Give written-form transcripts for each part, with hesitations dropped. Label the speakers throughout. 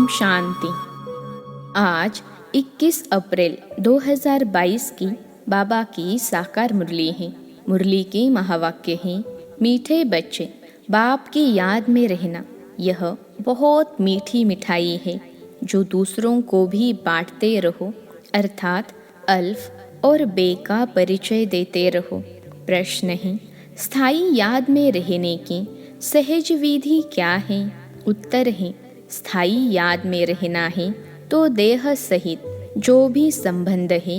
Speaker 1: ओम शांति। आज 21 अप्रैल 2022 की बाबा की साकार मुरली है। मुरली के महावाक्य हैं, मीठे बच्चे, बाप की याद में रहना यह बहुत मीठी मिठाई है जो दूसरों को भी बांटते रहो, अर्थात अल्फ और बे का परिचय देते रहो। प्रश्न है, स्थायी याद में रहने की सहज विधि क्या है? उत्तर है, स्थायी याद में रहना है तो देह सहित जो भी संबंध है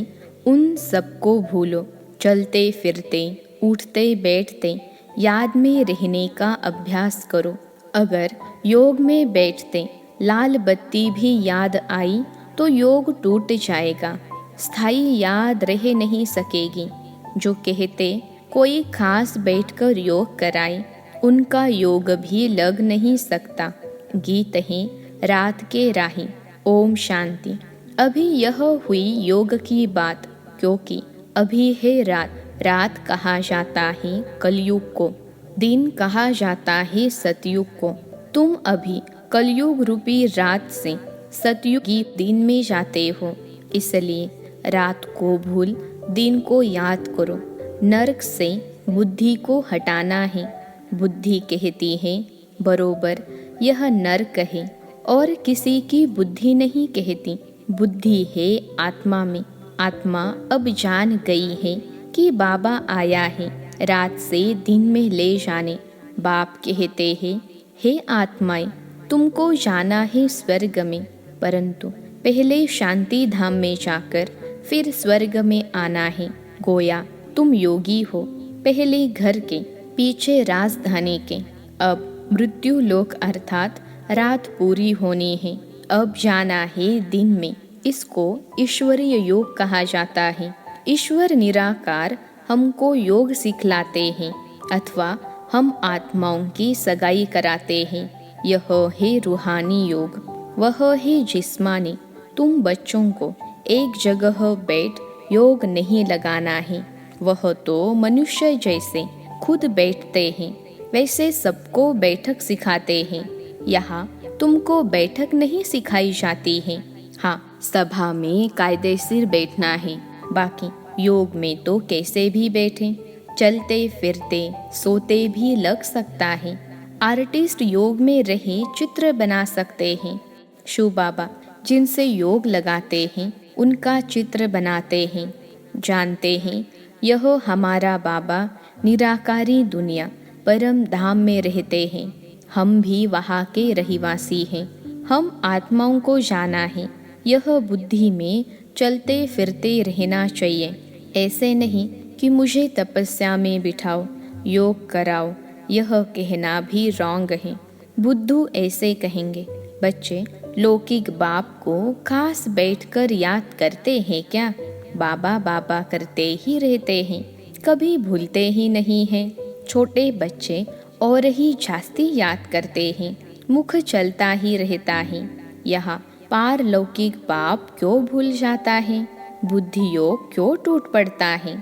Speaker 1: उन सबको भूलो। चलते फिरते, उठते बैठते याद में रहने का अभ्यास करो। अगर योग में बैठते लाल बत्ती भी याद आई तो योग टूट जाएगा, स्थायी याद रह नहीं सकेगी। जो कहते कोई खास बैठकर योग कराए, उनका योग भी लग नहीं सकता। गीत है रात के राही। ओम शांति। अभी यह हुई योग की बात, क्योंकि अभी है रात। रात कहा जाता है कलयुग को, दिन कहा जाता है सतयुग को। तुम अभी कलयुग रूपी रात से सतयुगी दिन में जाते हो, इसलिए रात को भूल दिन को याद करो। नरक से बुद्धि को हटाना है। बुद्धि कहती है बरोबर यह नरक है, और किसी की बुद्धि नहीं कहती। बुद्धि है आत्मा में। आत्मा अब जान गई है कि बाबा आया है रात से दिन में ले जाने। बाप कहते हैं, हे आत्माएं, तुमको जाना है स्वर्ग में, परंतु पहले शांति धाम में जाकर फिर स्वर्ग में आना है। गोया तुम योगी हो, पहले घर के, पीछे राजधानी के। अब मृत्यु लोक अर्थात रात पूरी होनी है। अब जाना है दिन में। इसको ईश्वरीय योग कहा जाता है। ईश्वर निराकार हमको योग सिखलाते हैं, अथवा हम आत्माओं की सगाई कराते हैं। यह है रूहानी योग, वह है जिस्मानी। तुम बच्चों को एक जगह बैठ योग नहीं लगाना है। वह तो मनुष्य जैसे खुद बैठते हैं, वैसे सबको बैठक सिखाते हैं। यहाँ तुमको बैठक नहीं सिखाई जाती है। हाँ, सभा में कायदेशीर बैठना है, बाकी योग में तो कैसे भी बैठे, चलते फिरते सोते भी लग सकता है। आर्टिस्ट योग में रहे चित्र बना सकते हैं। शिव बाबा जिनसे योग लगाते हैं उनका चित्र बनाते हैं। जानते हैं यह हमारा बाबा निराकारी दुनिया परम धाम में रहते हैं। हम भी वहाँ के रहिवासी हैं। हम आत्माओं को जाना है। यह बुद्धि में चलते फिरते रहना चाहिए। ऐसे नहीं कि मुझे तपस्या में बिठाओ, योग कराओ, यह कहना भी रॉन्ग है। बुद्धू ऐसे कहेंगे, बच्चे लौकिक बाप को खास बैठकर याद करते हैं क्या? बाबा बाबा करते ही रहते हैं, कभी भूलते ही नहीं हैं। छोटे बच्चे और ही जास्ती याद करते हैं, मुख चलता ही रहता है। यहाँ पारलौकिक बाप क्यों भूल जाता है? बुद्धि योग क्यों टूट पड़ता है?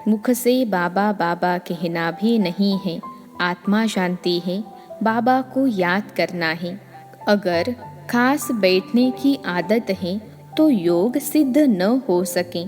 Speaker 1: मुख से बाबा बाबा कहना भी नहीं है। आत्मा जानती है बाबा को याद करना है। अगर खास बैठने की आदत है तो योग सिद्ध न हो सके।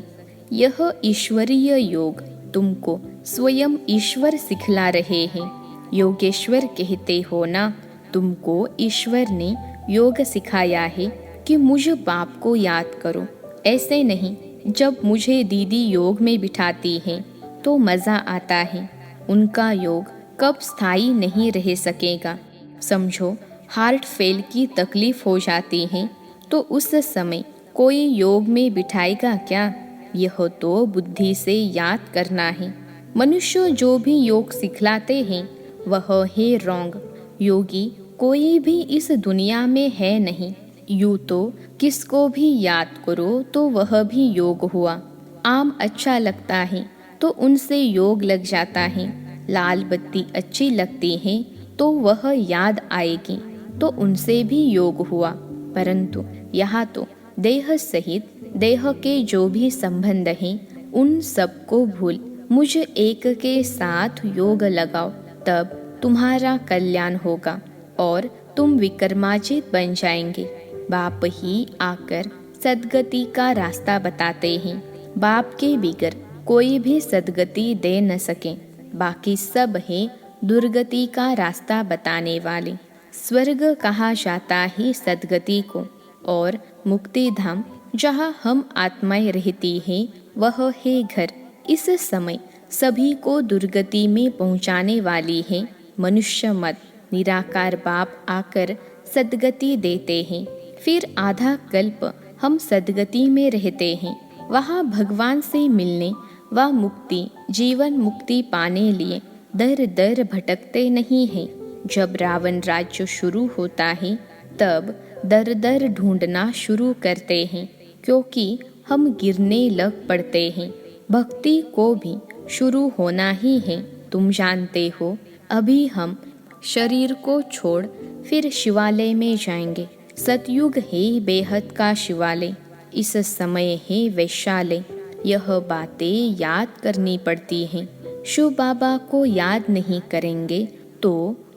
Speaker 1: यह ईश्वरीय योग तुमको स्वयं ईश्वर सिखला रहे हैं। योगेश्वर कहते हो ना, तुमको ईश्वर ने योग सिखाया है कि मुझ बाप को याद करो। ऐसे नहीं, जब मुझे दीदी योग में बिठाती हैं तो मज़ा आता है। उनका योग कब स्थायी नहीं रह सकेगा। समझो हार्ट फेल की तकलीफ हो जाती है तो उस समय कोई योग में बिठाएगा क्या? यह तो बुद्धि से याद करना है। मनुष्य जो भी योग सिखलाते हैं वह है रॉन्ग। योगी कोई भी इस दुनिया में है नहीं। यूँ तो किसको भी याद करो तो वह भी योग हुआ। आम अच्छा लगता है तो उनसे योग लग जाता है। लाल बत्ती अच्छी लगती है तो वह याद आएगी, तो उनसे भी योग हुआ। परंतु यहाँ तो देह सहित देह के जो भी संबंध हैं उन सबको भूल मुझ एक के साथ योग लगाओ, तब तुम्हारा कल्याण होगा और तुम विक्रमाजित बन जाएंगे। बाप ही आकर सद्गति का रास्ता बताते हैं। बाप के बिगर कोई भी सद्गति दे न सके, बाकी सब है दुर्गति का रास्ता बताने वाले। स्वर्ग कहा जाता है सद्गति को, और मुक्ति धाम जहाँ हम आत्माएं रहती हैं वह है घर। इस समय सभी को दुर्गति में पहुँचाने वाली है मनुष्य मत। निराकार बाप आकर सद्गति देते हैं। फिर आधा कल्प हम सद्गति में रहते हैं। वहाँ भगवान से मिलने व मुक्ति जीवन मुक्ति पाने लिए दर दर भटकते नहीं हैं। जब रावण राज्य शुरू होता है तब दर दर ढूंढना शुरू करते हैं, क्योंकि हम गिरने लग पड़ते हैं। भक्ति को भी शुरू होना ही है। तुम जानते हो, अभी हम शरीर को छोड़ फिर शिवालय में जाएंगे। सतयुग है बेहद का शिवालय, इस समय है वैशालय। यह बातें याद करनी पड़ती हैं। शिव बाबा को याद नहीं करेंगे तो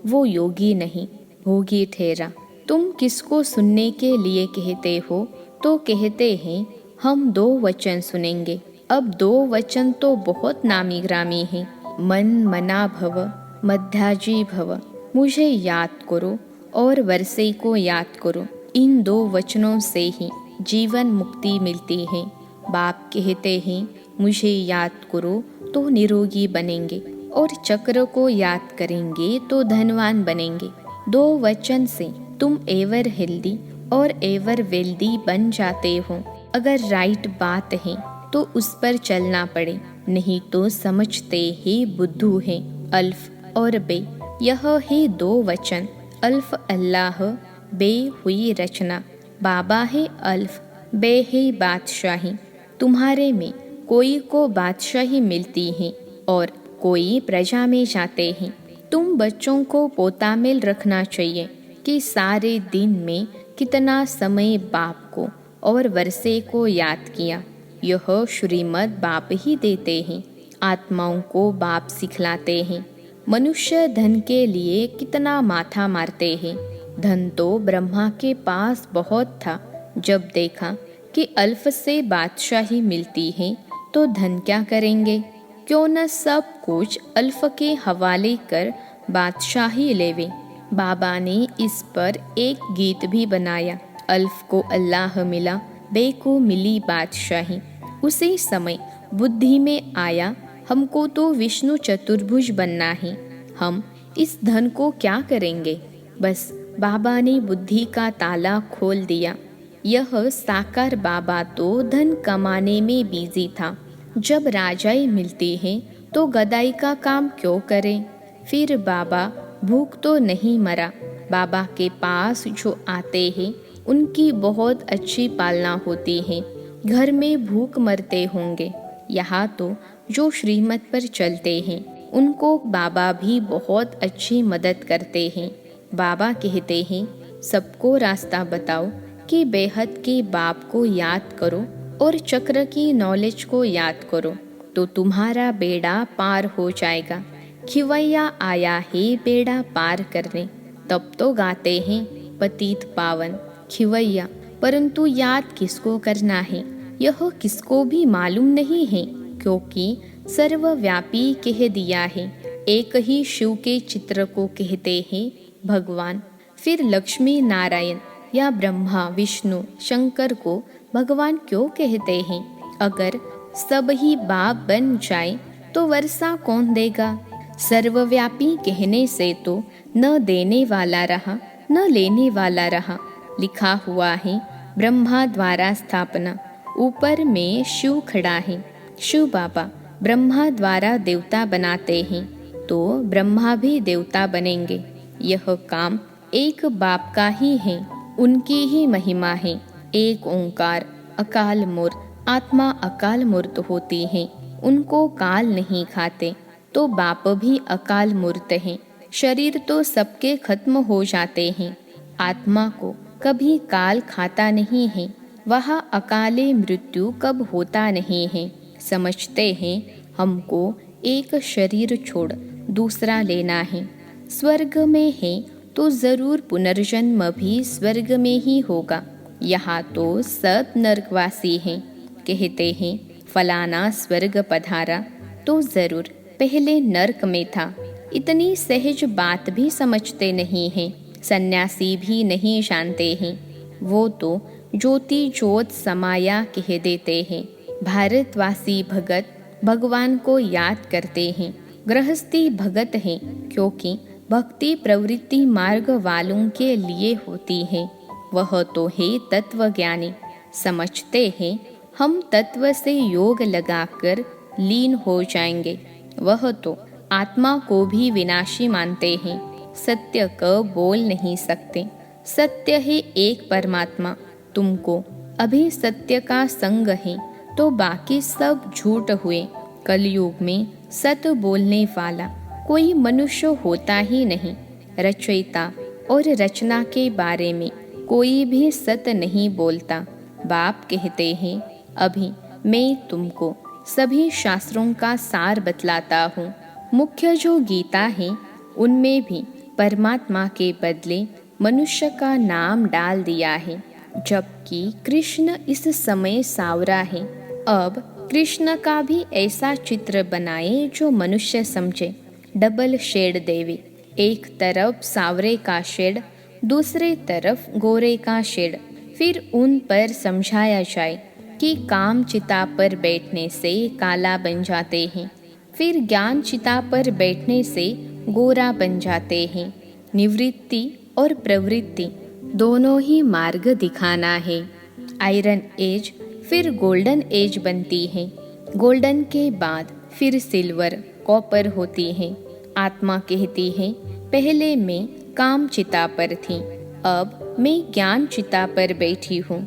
Speaker 1: वो योगी नहीं, भोगी ठहरा। तुम किसको सुनने के लिए कहते हो? तो कहते हैं हम 2 वचन सुनेंगे। अब 2 वचन तो बहुत नामी ग्रामी हैं। मन मना भव, मध्याजी भव। मुझे याद करो और वर्षे को याद करो। इन 2 वचनों से ही जीवन मुक्ति मिलती है। बाप कहते हैं मुझे याद करो तो निरोगी बनेंगे, और चक्र को याद करेंगे तो धनवान बनेंगे। 2 वचन से तुम एवर हेल्दी और एवर वेल्दी बन जाते हो। अगर राइट बात है तो उस पर चलना पड़े, नहीं तो समझते ही बुद्धू है। अल्फ और बे, यह है 2 वचन। अल्फ अल्लाह, बे हुई रचना। बाबा है अल्फ, बे है बादशाही। तुम्हारे में कोई को बादशाही मिलती है और कोई प्रजा में जाते हैं। तुम बच्चों को पोता मेल रखना चाहिए कि सारे दिन में कितना समय बाप को और वर्षे को याद किया। यह श्रीमद् बाप ही देते हैं। आत्माओं को बाप सिखलाते हैं। मनुष्य धन के लिए कितना माथा मारते हैं। धन तो ब्रह्मा के पास बहुत था। जब देखा कि अल्फ से बादशाही मिलती है तो धन क्या करेंगे? क्यों न सब कुछ अल्फ के हवाले कर बादशाही लेवे। बाबा ने इस पर एक गीत भी बनाया। अल्फ को अल्लाह मिला, बे को मिली बादशाही। उसी समय बुद्धि में आया हमको तो विष्णु चतुर्भुज बनना है। हम इस धन को क्या करेंगे? बस बाबा ने बुद्धि का ताला खोल दिया। यह साकार बाबा तो धन कमाने में बिजी था। जब राजाई मिलती है तो गदाई का काम क्यों करें? फिर बाबा भूख तो नहीं मरा। बाबा के पास जो आते हैं उनकी बहुत अच्छी पालना होती है। घर में भूख मरते होंगे। यहाँ तो जो श्रीमत पर चलते हैं उनको बाबा भी बहुत अच्छी मदद करते हैं। बाबा कहते हैं सबको रास्ता बताओ कि बेहद के बाप को याद करो और चक्र की नॉलेज को याद करो तो तुम्हारा बेड़ा पार हो जाएगा। खिवैया आया है बेड़ा पार करने। तब तो गाते हैं पतित पावन खिवैया, परंतु याद किसको करना है यह किसको भी मालूम नहीं है, क्योंकि सर्वव्यापी कह दिया है। एक ही शिव के चित्र को कहते हैं भगवान। फिर लक्ष्मी नारायण या ब्रह्मा विष्णु शंकर को भगवान क्यों कहते हैं? अगर सब ही बाप बन जाए तो वर्षा कौन देगा? सर्वव्यापी कहने से तो न देने वाला रहा न लेने वाला रहा। लिखा हुआ है ब्रह्मा द्वारा स्थापना, ऊपर में शिव खड़ा है। शिव बाबा ब्रह्मा द्वारा देवता बनाते हैं तो ब्रह्मा भी देवता बनेंगे। यह काम एक बाप का ही है, उनकी ही महिमा है। एक ओंकार अकाल मूर्त, आत्मा अकाल मूर्त होती है। उनको काल नहीं खाते तो बाप भी अकाल मूर्त हैं। शरीर तो सबके खत्म हो जाते हैं, आत्मा को कभी काल खाता नहीं है। वह अकाले मृत्यु कब होता नहीं है। समझते हैं हमको एक शरीर छोड़ दूसरा लेना है। स्वर्ग में है तो जरूर पुनर्जन्म भी स्वर्ग में ही होगा। यहाँ तो सब नरकवासी हैं। कहते हैं फलाना स्वर्ग पधारा तो ज़रूर पहले नरक में था। इतनी सहज बात भी समझते नहीं हैं। सन्यासी भी नहीं जानते हैं। वो तो ज्योति ज्योत समाया कह देते हैं। भारतवासी भगत भगवान को याद करते हैं। गृहस्थी भगत हैं क्योंकि भक्ति प्रवृत्ति मार्ग वालों के लिए होती है। वह तो है तत्वज्ञानी। समझते हैं हम तत्व से योग लगाकर लीन हो जाएंगे। वह तो आत्मा को भी विनाशी मानते हैं। सत्य को बोल नहीं सकते। सत्य है एक परमात्मा। तुमको अभी सत्य का संग है तो बाकी सब झूठ हुए। कलयुग में सत्य बोलने वाला कोई मनुष्य होता ही नहीं। रचयिता और रचना के बारे में कोई भी सत्य नहीं बोलता। बाप कहते हैं अभी मैं तुमको सभी शास्त्रों का सार बतलाता हूँ। मुख्य जो गीता है उनमें भी परमात्मा के बदले मनुष्य का नाम डाल दिया है। जबकि कृष्ण इस समय सावरा है। अब कृष्ण का भी ऐसा चित्र बनाए जो मनुष्य समझे। डबल शेड देवे। एक तरफ सावरे का शेड, दूसरे तरफ गोरे का शेड। फिर उन पर समझाया जाए कि काम चिता पर बैठने से काला बन जाते हैं। फिर ज्ञान चिता पर बैठने से गोरा बन जाते हैं। निवृत्ति और प्रवृत्ति दोनों ही मार्ग दिखाना है। आयरन एज फिर गोल्डन एज बनती है। गोल्डन के बाद फिर सिल्वर कॉपर होती है। आत्मा कहती है पहले मैं काम चिता पर थी, अब मैं ज्ञान चिता पर बैठी हूँ।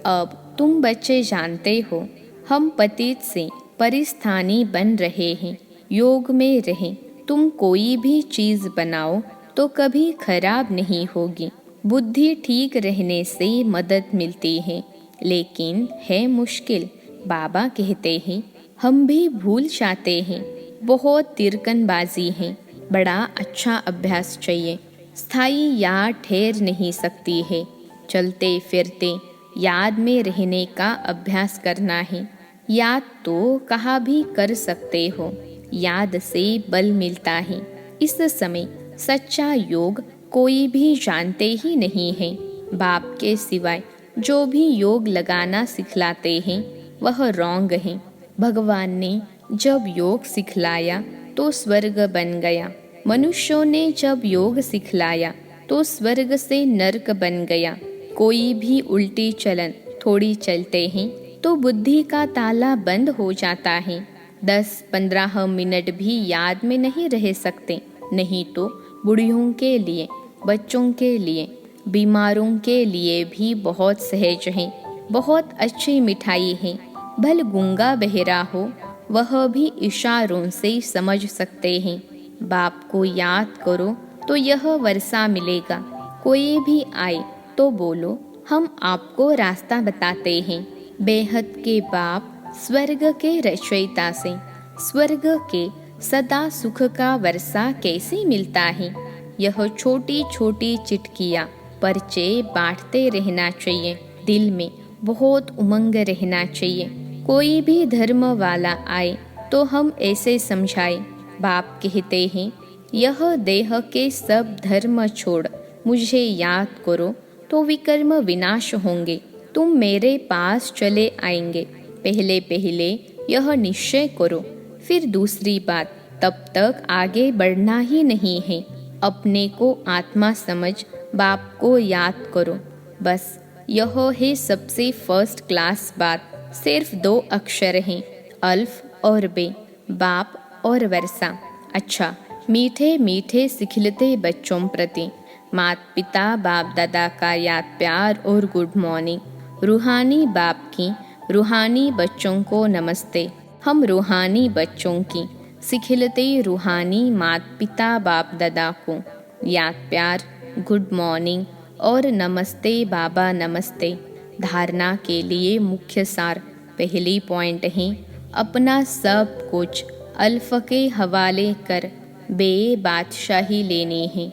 Speaker 1: अब तुम बच्चे जानते हो हम पतित से परिस्थानी बन रहे हैं। योग में रहें। तुम कोई भी चीज़ बनाओ तो कभी खराब नहीं होगी। बुद्धि ठीक रहने से मदद मिलती है, लेकिन है मुश्किल। बाबा कहते हैं हम भी भूल जाते हैं। बहुत तिरकनबाजी है। बड़ा अच्छा अभ्यास चाहिए। स्थायी याद ठहर नहीं सकती है। चलते फिरते याद में रहने का अभ्यास करना है। याद तो कहाँ भी कर सकते हो। याद से बल मिलता है। इस समय सच्चा योग कोई भी जानते ही नहीं है। बाप के सिवाय जो भी योग लगाना सिखलाते हैं वह रॉन्ग है। भगवान ने जब योग सिखलाया तो स्वर्ग बन गया। मनुष्यों ने जब योग सिखलाया तो स्वर्ग से नरक बन गया। कोई भी उल्टी चलन थोड़ी चलते हैं तो बुद्धि का ताला बंद हो जाता है। 10-15 मिनट भी याद में नहीं रह सकते। नहीं तो बूढ़ियों के लिए, बच्चों के लिए, बीमारों के लिए भी बहुत सहज है। बहुत अच्छी मिठाई है। भल गूंगा बहरा हो वह भी इशारों से समझ सकते हैं। बाप को याद करो तो यह वर्षा मिलेगा। कोई भी आए तो बोलो हम आपको रास्ता बताते हैं। बेहद के बाप स्वर्ग के रचयिता से स्वर्ग के सदा सुख का वर्षा कैसे मिलता है। यह छोटी छोटी चिटकियाँ पर्चे बांटते रहना चाहिए। दिल में बहुत उमंग रहना चाहिए। कोई भी धर्म वाला आए तो हम ऐसे समझाए। बाप कहते हैं यह देह के सब धर्म छोड़ मुझे याद करो तो विकर्म विनाश होंगे। तुम मेरे पास चले आएंगे। पहले पहले यह निश्चय करो। फिर दूसरी बात, तब तक आगे बढ़ना ही नहीं है। अपने को आत्मा समझ बाप को याद करो। बस यह है सबसे फर्स्ट क्लास बात। सिर्फ 2 अक्षर हैं, अल्फ और बे, बाप और वर्षा। अच्छा, मीठे मीठे सिखलते बच्चों प्रति माता पिता बाप दादा का याद प्यार और गुड मॉर्निंग। रूहानी बाप की रूहानी बच्चों को नमस्ते। हम रूहानी बच्चों की सिखलते रूहानी माता पिता बाप दादा को याद प्यार, गुड मॉर्निंग और नमस्ते बाबा नमस्ते। धारणा के लिए मुख्य सार। पहली पॉइंट है अपना सब कुछ अल्फ के हवाले कर बे बादशाही लेनी है।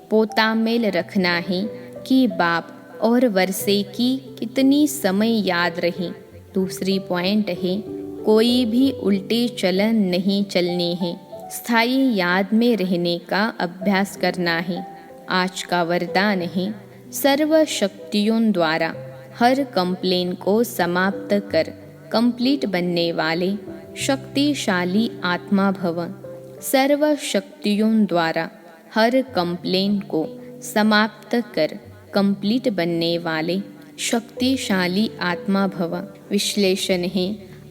Speaker 1: पोता मेल रखना है कि बाप और वर्षे की कितनी समय याद रही। दूसरी पॉइंट है, कोई भी उल्टे चलन नहीं चलने हैं, स्थायी याद में रहने का अभ्यास करना है। आज का वरदान है, सर्व शक्तियों द्वारा हर कंप्लेन को समाप्त कर कंप्लीट बनने वाले शक्तिशाली आत्मा भव। सर्व शक्तियों द्वारा हर कंप्लेन को समाप्त कर कंप्लीट बनने वाले शक्तिशाली आत्मा भव। विश्लेषण है,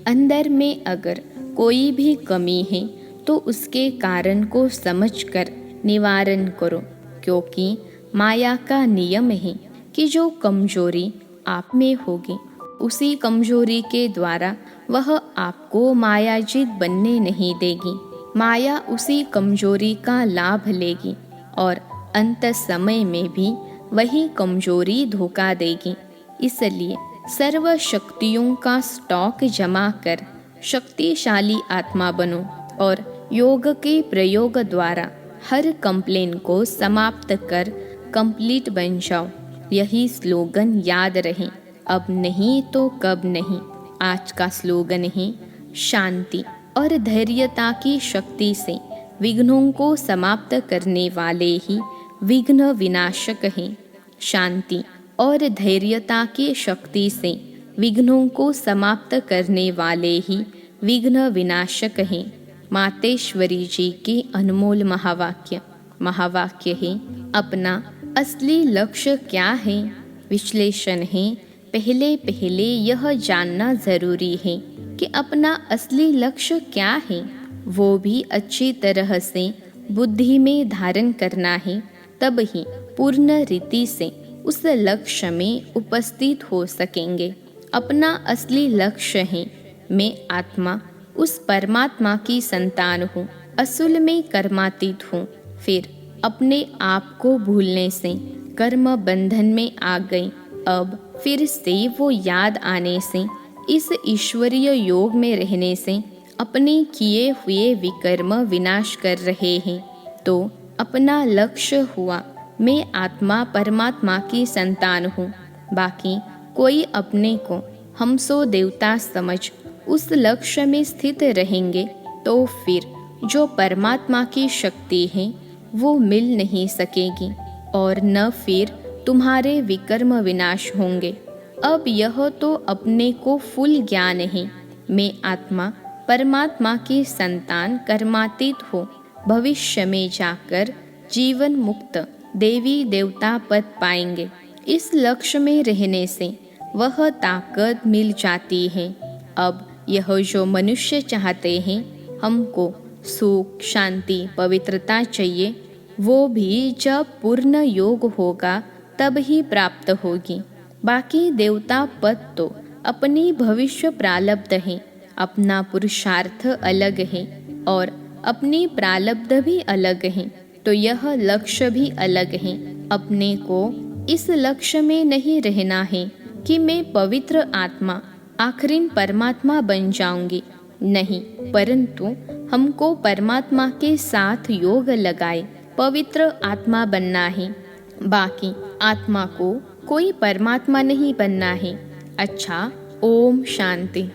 Speaker 1: अंदर में अगर कोई भी कमी है तो उसके कारण को समझकर निवारण करो, क्योंकि माया का नियम है कि जो कमजोरी आप में होगी उसी कमजोरी के द्वारा वह आपको मायाजित बनने नहीं देगी। माया उसी कमजोरी का लाभ लेगी और अंत समय में भी वही कमजोरी धोखा देगी। इसलिए सर्व शक्तियों का स्टॉक जमा कर शक्तिशाली आत्मा बनो और योग के प्रयोग द्वारा हर कंप्लेन को समाप्त कर कंप्लीट बन जाओ। यही स्लोगन याद रहे, अब नहीं तो कब नहीं। आज का स्लोगन है, शांति और धैर्यता की शक्ति से विघ्नों को समाप्त करने वाले ही विघ्न विनाशक हैं। शांति और धैर्यता की शक्ति से विघ्नों को समाप्त करने वाले ही विघ्न विनाशक हैं। मातेश्वरी जी के अनमोल महावाक्य है, अपना असली लक्ष्य क्या है। विश्लेषण है, पहले यह जानना जरूरी है कि अपना असली लक्ष्य क्या है, वो भी अच्छी तरह से बुद्धि में धारण करना है, तब ही पूर्ण रीति से उस लक्ष्य में उपस्थित हो सकेंगे। अपना असली लक्ष्य है, मैं आत्मा उस परमात्मा की संतान हूँ, असूल में कर्मातीत हूँ। फिर अपने आप को भूलने से कर्म बंधन में आ गई। अब फिर से वो याद आने से, इस ईश्वरीय योग में रहने से अपने किए हुए विकर्म विनाश कर रहे हैं। तो अपना लक्ष्य हुआ, मैं आत्मा परमात्मा की संतान हूँ। बाकी कोई अपने को हमसो देवता समझ उस लक्ष्य में स्थित रहेंगे तो फिर जो परमात्मा की शक्ति है वो मिल नहीं सकेगी और न फिर तुम्हारे विकर्म विनाश होंगे। अब यह तो अपने को फुल ज्ञान है, मैं आत्मा परमात्मा की संतान कर्मातीत हो भविष्य में जाकर जीवन मुक्त देवी देवता पद पाएंगे। इस लक्ष्य में रहने से वह ताकत मिल जाती है। अब यह जो मनुष्य चाहते हैं, हमको सुख शांति पवित्रता चाहिए, वो भी जब पूर्ण योग होगा तब ही प्राप्त होगी। बाकी देवता पद तो अपनी भविष्य प्रारब्ध है, अपना पुरुषार्थ अलग है और अपनी प्रारब्ध भी अलग है, तो यह लक्ष्य भी अलग है। अपने को इस लक्ष्य में नहीं रहना है कि मैं पवित्र आत्मा आखिरी परमात्मा बन जाऊंगी, नहीं, परंतु हमको परमात्मा के साथ योग लगाए पवित्र आत्मा बनना है। बाकी आत्मा को कोई परमात्मा नहीं बनना है। अच्छा, ओम शांति।